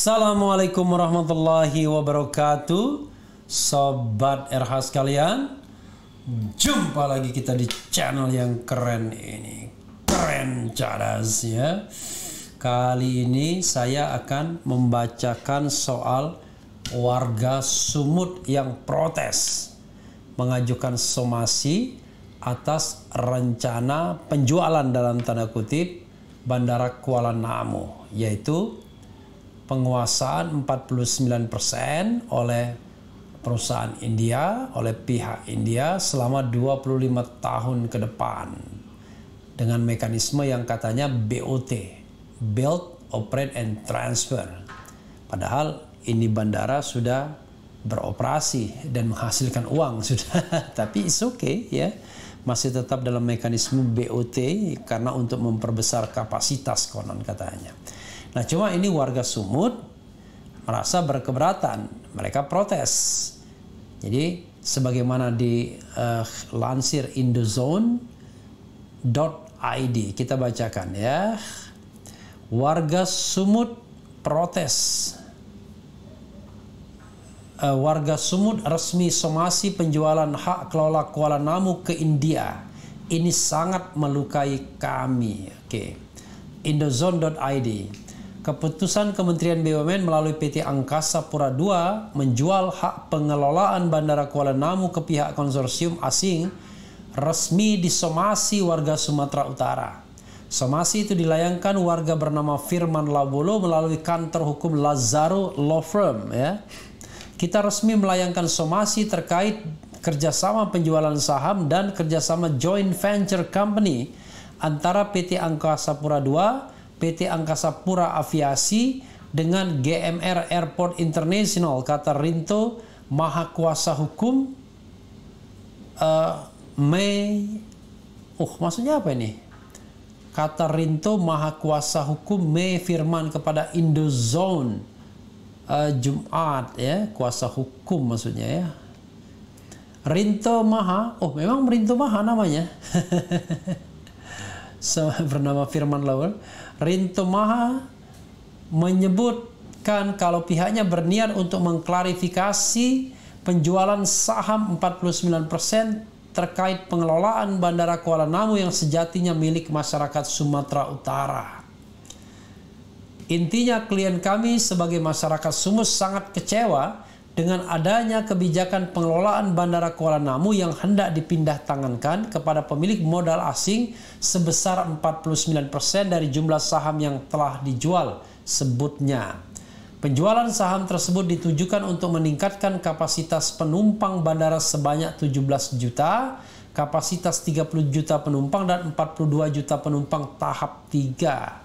Assalamualaikum warahmatullahi wabarakatuh, Sobat RH sekalian. Jumpa lagi kita di channel yang keren ini, keren cadas ya. Kali ini saya akan membacakan soal warga Sumut yang protes mengajukan somasi atas rencana penjualan dalam tanda kutip Bandara Kuala Namu, yaitu penguasaan 49% oleh perusahaan India, oleh pihak India selama 25 tahun ke depan dengan mekanisme yang katanya BOT, Build, Operate and Transfer. Padahal ini bandara sudah beroperasi dan menghasilkan uang sudah, tapi it's okay ya, masih tetap dalam mekanisme BOT karena untuk memperbesar kapasitas konon katanya. Nah, cuma ini warga Sumut merasa berkeberatan, mereka protes. Jadi sebagaimana dilansir indozone.id, kita bacakan ya. Warga Sumut protes. Warga Sumut resmi somasi penjualan hak kelola Kuala Namu ke India. Ini sangat melukai kami. Oke. Indozone.id. Keputusan Kementerian BUMN melalui PT Angkasa Pura II menjual hak pengelolaan Bandara Kuala Namu ke pihak konsorsium asing resmi disomasi warga Sumatera Utara. Somasi itu dilayangkan warga bernama Firman Labolo melalui kantor hukum Lazaro Law Firm ya. Kita resmi melayangkan somasi terkait kerjasama penjualan saham dan kerjasama joint venture company antara PT Angkasa Pura II, PT Angkasa Pura Aviasi dengan GMR Airport International, kata Rinto Maha Kuasa Hukum maksudnya apa ini? Kata Rinto Maha Kuasa Hukum Mei Firman kepada Indozone Jumat ya, kuasa hukum maksudnya ya. Rinto Maha, memang Rinto Maha namanya. Bernama Firman Lawal. Rinto Maha menyebutkan kalau pihaknya berniat untuk mengklarifikasi penjualan saham 49% terkait pengelolaan Bandara Kuala Namu yang sejatinya milik masyarakat Sumatera Utara. Intinya klien kami sebagai masyarakat Sumut sangat kecewa dengan adanya kebijakan pengelolaan Bandara Kuala Namu yang hendak dipindah tangankan kepada pemilik modal asing sebesar 49% dari jumlah saham yang telah dijual, sebutnya. Penjualan saham tersebut ditujukan untuk meningkatkan kapasitas penumpang bandara sebanyak 17 juta, kapasitas 30 juta penumpang dan 42 juta penumpang tahap 3.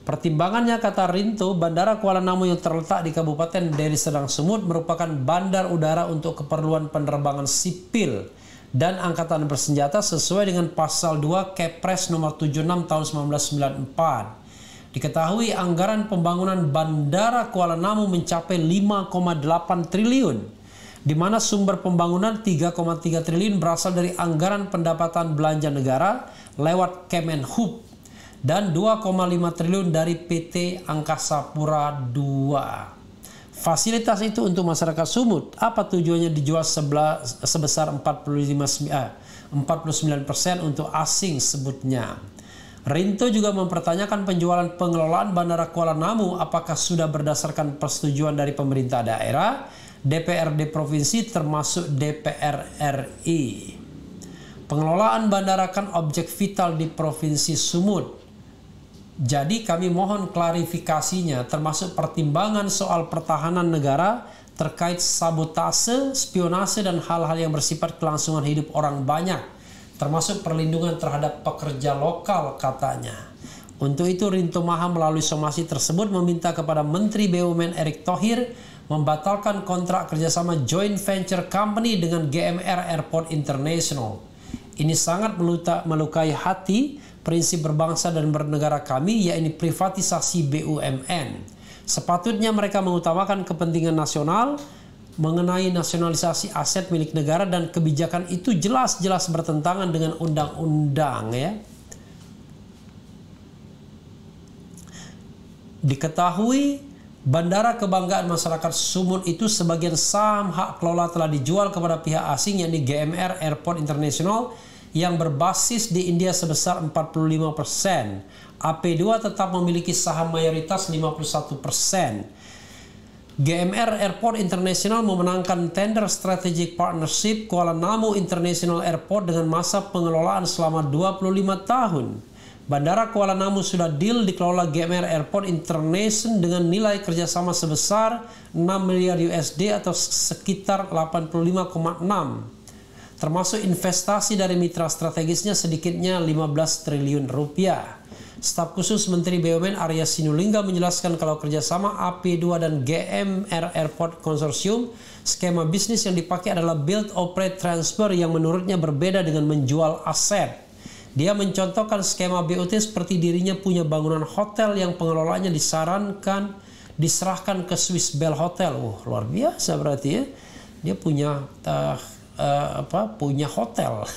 Pertimbangannya, kata Rinto, Bandara Kuala Namu yang terletak di Kabupaten Deli Serdang Sumut merupakan bandar udara untuk keperluan penerbangan sipil dan angkatan bersenjata sesuai dengan pasal 2 Kepres nomor 76 tahun 1994. Diketahui anggaran pembangunan Bandara Kuala Namu mencapai 5,8 triliun, di mana sumber pembangunan 3,3 triliun berasal dari anggaran pendapatan belanja negara lewat Kemenhub dan 2,5 triliun dari PT Angkasa Pura II. Fasilitas itu untuk masyarakat Sumut. Apa tujuannya dijual sebesar 49% untuk asing, sebutnya. Rinto juga mempertanyakan penjualan pengelolaan Bandara Kuala Namu apakah sudah berdasarkan persetujuan dari pemerintah daerah, DPRD provinsi termasuk DPR RI. Pengelolaan bandara kan objek vital di Provinsi Sumut. Jadi kami mohon klarifikasinya termasuk pertimbangan soal pertahanan negara terkait sabotase, spionase dan hal-hal yang bersifat kelangsungan hidup orang banyak, termasuk perlindungan terhadap pekerja lokal, katanya. Untuk itu Rinto Maha melalui somasi tersebut meminta kepada Menteri BUMN Erick Thohir membatalkan kontrak kerjasama joint venture company dengan GMR Airport International. Ini sangat melukai hati prinsip berbangsa dan bernegara kami, yaitu privatisasi BUMN. Sepatutnya mereka mengutamakan kepentingan nasional mengenai nasionalisasi aset milik negara, dan kebijakan itu jelas-jelas bertentangan dengan undang-undang ya. Diketahui Bandara kebanggaan masyarakat Sumut itu sebagian saham hak kelola telah dijual kepada pihak asing, yakni GMR Airport International yang berbasis di India sebesar 45%. AP2 tetap memiliki saham mayoritas 51%. GMR Airport International memenangkan tender Strategic Partnership Kuala Namu International Airport dengan masa pengelolaan selama 25 tahun. Bandara Kuala Namu sudah deal dikelola GMR Airport International dengan nilai kerjasama sebesar 6 miliar USD atau sekitar 85,6, termasuk investasi dari mitra strategisnya sedikitnya 15 triliun rupiah. Staf khusus Menteri BUMN Arya Sinulinga menjelaskan kalau kerjasama AP2 dan GMR Airport Consortium, skema bisnis yang dipakai adalah build, operate, transfer yang menurutnya berbeda dengan menjual aset. Dia mencontohkan skema BOT seperti dirinya punya bangunan hotel yang pengelolanya diserahkan ke Swiss Bell Hotel. Luar biasa berarti ya. Dia punya punya hotel.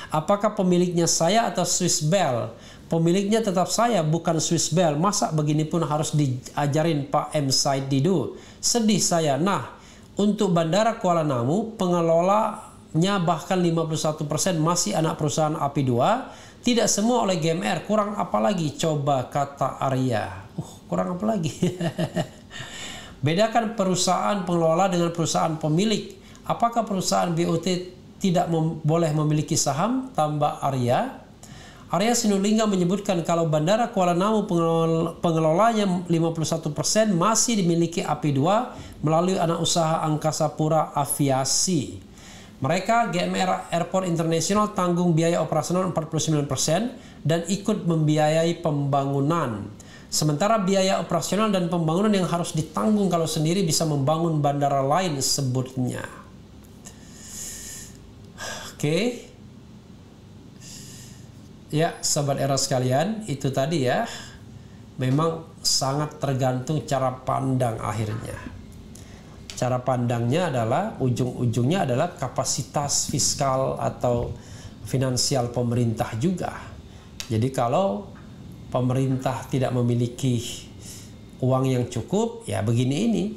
Apakah pemiliknya saya atau Swiss Bell? Pemiliknya tetap saya, bukan Swiss Bell. Masa begini pun harus diajarin Pak M. Said Didu? Sedih saya. Nah, untuk Bandara Kuala Namu, pengelolanya bahkan 51% masih anak perusahaan AP2. Tidak semua oleh GMR. Kurang apa lagi? Coba kata Arya. Kurang apa lagi? Bedakan perusahaan pengelola dengan perusahaan pemilik. Apakah perusahaan BOT tidak boleh memiliki saham? Tambah Arya. Arya Sinulinga menyebutkan kalau Bandara Kuala Namu pengelolanya 51% masih dimiliki AP2 melalui anak usaha Angkasa Pura Aviasi. Mereka, GMR Airport International, tanggung biaya operasional 49% dan ikut membiayai pembangunan. Sementara biaya operasional dan pembangunan yang harus ditanggung kalau sendiri bisa membangun bandara lain sebutnya. Oke. Ya, sahabat era sekalian, itu tadi ya. Memang sangat tergantung cara pandang akhirnya. Cara pandangnya adalah, ujung-ujungnya adalah kapasitas fiskal atau finansial pemerintah juga. Jadi kalau pemerintah tidak memiliki uang yang cukup, ya begini ini.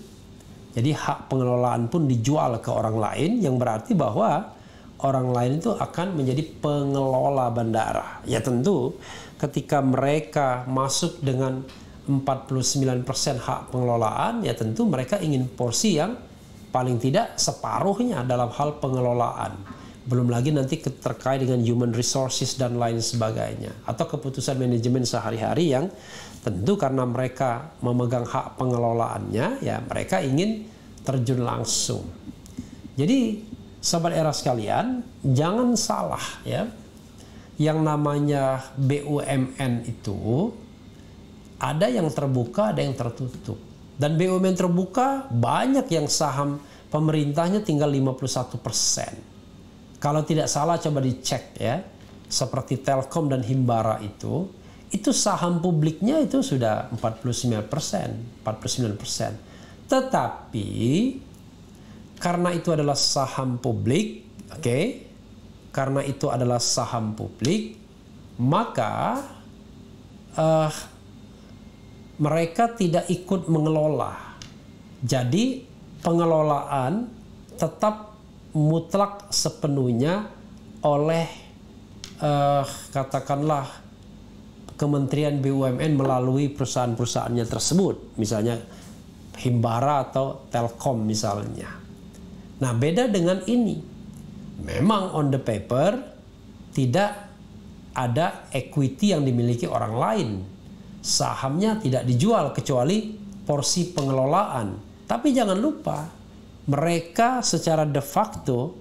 Jadi hak pengelolaan pun dijual ke orang lain, yang berarti bahwa orang lain itu akan menjadi pengelola bandara. Ya tentu ketika mereka masuk dengan 49% hak pengelolaan, ya tentu mereka ingin porsi yang paling tidak separuhnya dalam hal pengelolaan. Belum lagi nanti terkait dengan human resources dan lain sebagainya. Atau keputusan manajemen sehari-hari yang tentu karena mereka memegang hak pengelolaannya, ya mereka ingin terjun langsung. Jadi sahabat era sekalian, jangan salah ya. Yang namanya BUMN itu ada yang terbuka, ada yang tertutup. Dan BUMN terbuka banyak yang saham pemerintahnya tinggal 51%. Kalau tidak salah coba dicek ya. Seperti Telkom dan Himbara itu saham publiknya itu sudah 49%. Tetapi karena itu adalah saham publik, karena itu adalah saham publik, maka mereka tidak ikut mengelola. Jadi pengelolaan tetap mutlak sepenuhnya oleh katakanlah Kementerian BUMN melalui perusahaan-perusahaannya tersebut, misalnya Himbara atau Telkom misalnya. Nah, beda dengan ini. Memang on the paper tidak ada equity yang dimiliki orang lain. Sahamnya tidak dijual kecuali porsi pengelolaan. Tapi jangan lupa, mereka secara de facto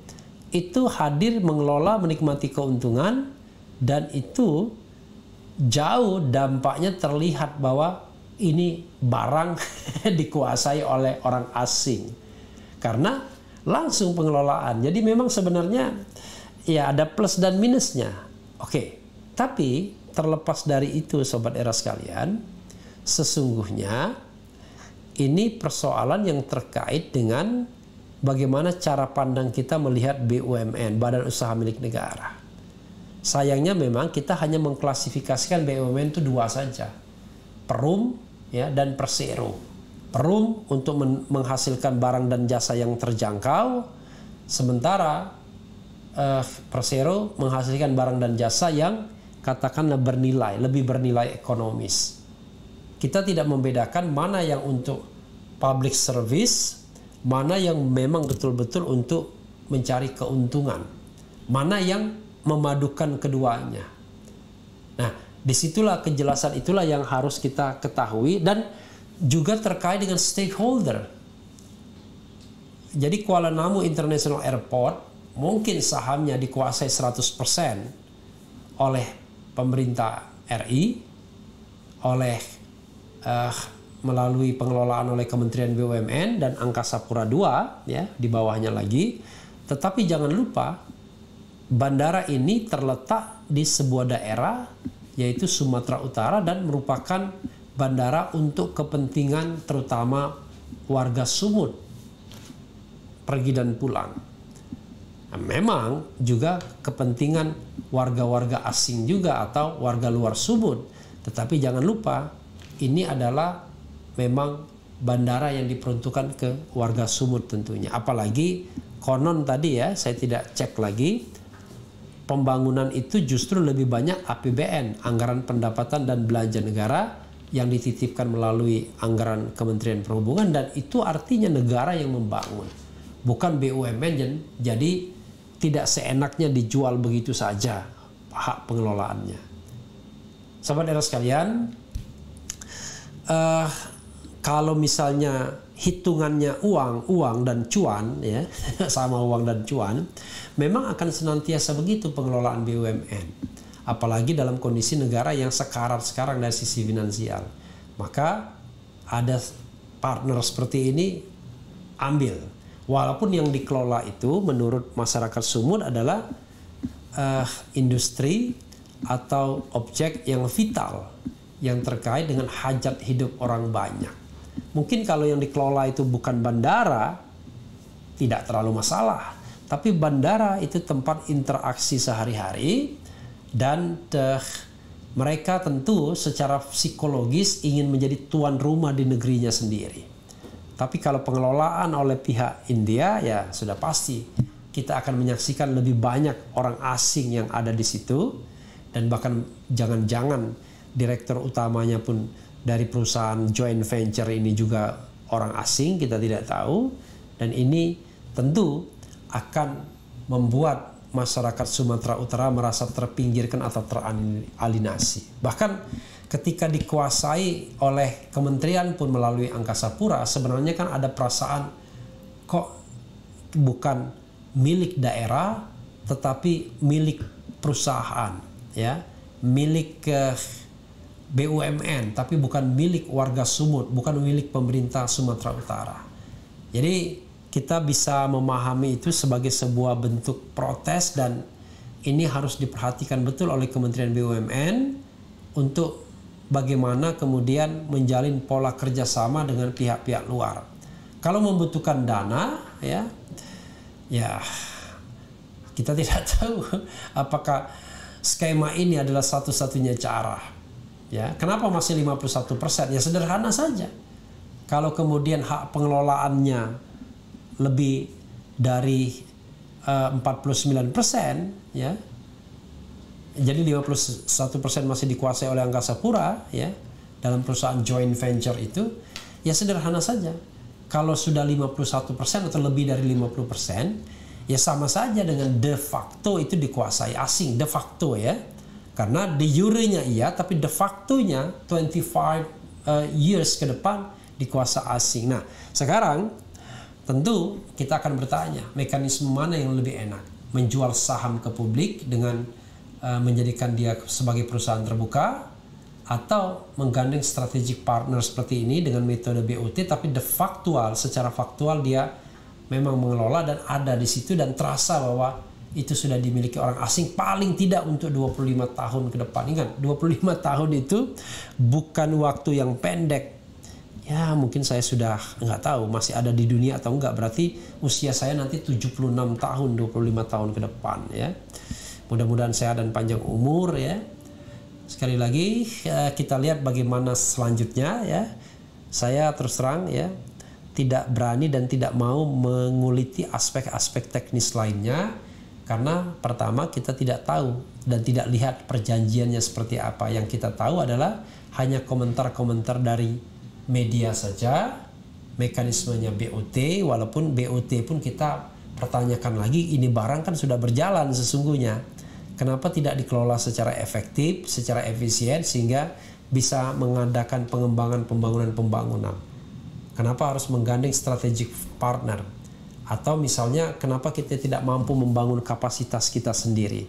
itu hadir mengelola, menikmati keuntungan, dan itu jauh dampaknya terlihat bahwa ini barang dikuasai oleh orang asing. Karena langsung pengelolaan. Jadi memang sebenarnya ya ada plus dan minusnya. Tapi terlepas dari itu sobat era sekalian, sesungguhnya ini persoalan yang terkait dengan bagaimana cara pandang kita melihat BUMN, badan usaha milik negara. Sayangnya memang kita hanya mengklasifikasikan BUMN itu dua saja. Perum ya, dan Persero. Perum untuk menghasilkan barang dan jasa yang terjangkau, sementara Persero menghasilkan barang dan jasa yang katakanlah bernilai, lebih bernilai ekonomis. Kita tidak membedakan mana yang untuk public service, mana yang memang betul-betul untuk mencari keuntungan, mana yang memadukan keduanya. Nah, disitulah kejelasan itulah yang harus kita ketahui, dan juga terkait dengan stakeholder. Jadi Kuala Namu International Airport mungkin sahamnya dikuasai 100% oleh pemerintah RI, oleh melalui pengelolaan oleh Kementerian BUMN dan Angkasa Pura II, ya, di bawahnya lagi. Tetapi jangan lupa bandara ini terletak di sebuah daerah yaitu Sumatera Utara dan merupakan bandara untuk kepentingan terutama warga Sumut pergi dan pulang. Nah, memang juga kepentingan warga-warga asing juga atau warga luar Sumut. Tetapi jangan lupa ini adalah memang bandara yang diperuntukkan ke warga Sumut tentunya. Apalagi konon tadi ya, saya tidak cek lagi, pembangunan itu justru lebih banyak APBN, anggaran pendapatan dan belanja negara, yang dititipkan melalui anggaran Kementerian Perhubungan, dan itu artinya negara yang membangun, bukan BUMN. Jadi tidak seenaknya dijual begitu saja hak pengelolaannya. Sahabat era sekalian, kalau misalnya hitungannya uang dan cuan, ya, sama uang dan cuan, memang akan senantiasa begitu pengelolaan BUMN. Apalagi dalam kondisi negara yang sekarat sekarang dari sisi finansial. Maka ada partner seperti ini, ambil. Walaupun yang dikelola itu menurut masyarakat Sumut adalah industri atau objek yang vital yang terkait dengan hajat hidup orang banyak. Mungkin kalau yang dikelola itu bukan bandara, tidak terlalu masalah. Tapi bandara itu tempat interaksi sehari-hari, dan mereka tentu secara psikologis ingin menjadi tuan rumah di negerinya sendiri. Tapi kalau pengelolaan oleh pihak India, ya sudah pasti kita akan menyaksikan lebih banyak orang asing yang ada di situ, dan bahkan jangan-jangan direktur utamanya pun dari perusahaan joint venture ini juga orang asing, kita tidak tahu. Dan ini tentu akan membuat masyarakat Sumatera Utara merasa terpinggirkan atau teralinasi. Bahkan ketika dikuasai oleh kementerian pun melalui Angkasa Pura, sebenarnya kan ada perasaan kok bukan milik daerah tetapi milik perusahaan, ya, milik BUMN, tapi bukan milik warga Sumut, bukan milik pemerintah Sumatera Utara. Jadi kita bisa memahami itu sebagai sebuah bentuk protes, dan ini harus diperhatikan betul oleh Kementerian BUMN untuk bagaimana kemudian menjalin pola kerjasama dengan pihak-pihak luar. Kalau membutuhkan dana, ya kita tidak tahu apakah skema ini adalah satu-satunya cara. Ya, kenapa masih 51%? Ya sederhana saja. Kalau kemudian hak pengelolaannya lebih dari 49%, ya. Jadi 51% masih dikuasai oleh Angkasa Pura, ya, dalam perusahaan joint venture itu, ya sederhana saja. Kalau sudah 51% atau lebih dari 50%, ya sama saja dengan de facto itu dikuasai asing, de facto, ya. Karena de jure-nya iya, tapi de facto-nya 25 years ke depan dikuasai asing. Nah, sekarang tentu kita akan bertanya, mekanisme mana yang lebih enak? Menjual saham ke publik dengan menjadikan dia sebagai perusahaan terbuka, atau menggandeng strategic partner seperti ini dengan metode BOT, tapi secara faktual dia memang mengelola dan ada di situ dan terasa bahwa itu sudah dimiliki orang asing paling tidak untuk 25 tahun ke depan. Ingat, 25 tahun itu bukan waktu yang pendek. Ya mungkin saya sudah nggak tahu masih ada di dunia atau enggak, berarti usia saya nanti 76 tahun, 25 tahun ke depan, ya. Mudah-mudahan sehat dan panjang umur, ya. Sekali lagi kita lihat bagaimana selanjutnya, ya. Saya terus terang ya tidak berani dan tidak mau menguliti aspek-aspek teknis lainnya, karena pertama kita tidak tahu dan tidak lihat perjanjiannya seperti apa. Yang kita tahu adalah hanya komentar-komentar dari media saja, mekanismenya BOT, walaupun BOT pun kita pertanyakan lagi, ini barang kan sudah berjalan sesungguhnya. Kenapa tidak dikelola secara efektif, secara efisien sehingga bisa mengadakan pengembangan pembangunan. Kenapa harus menggandeng strategic partner? Atau misalnya kenapa kita tidak mampu membangun kapasitas kita sendiri?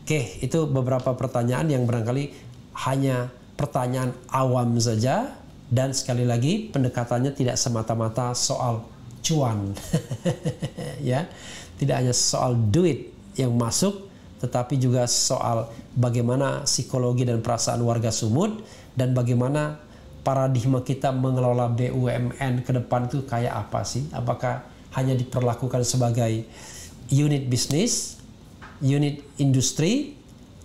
Oke, itu beberapa pertanyaan yang barangkali hanya pertanyaan awam saja, dan sekali lagi pendekatannya tidak semata-mata soal cuan. Ya, tidak hanya soal duit yang masuk, tetapi juga soal bagaimana psikologi dan perasaan warga Sumut dan bagaimana paradigma kita mengelola BUMN ke depan itu kayak apa sih? Apakah hanya diperlakukan sebagai unit bisnis, unit industri,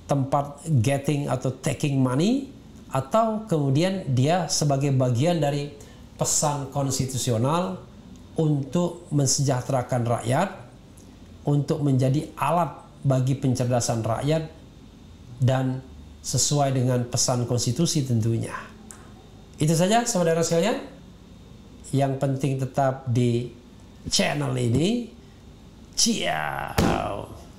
tempat getting atau taking money, atau kemudian dia sebagai bagian dari pesan konstitusional untuk mensejahterakan rakyat, untuk menjadi alat bagi pencerdasan rakyat dan sesuai dengan pesan konstitusi tentunya. Itu saja saudara sekalian. Yang penting tetap di channel ini. Ciao.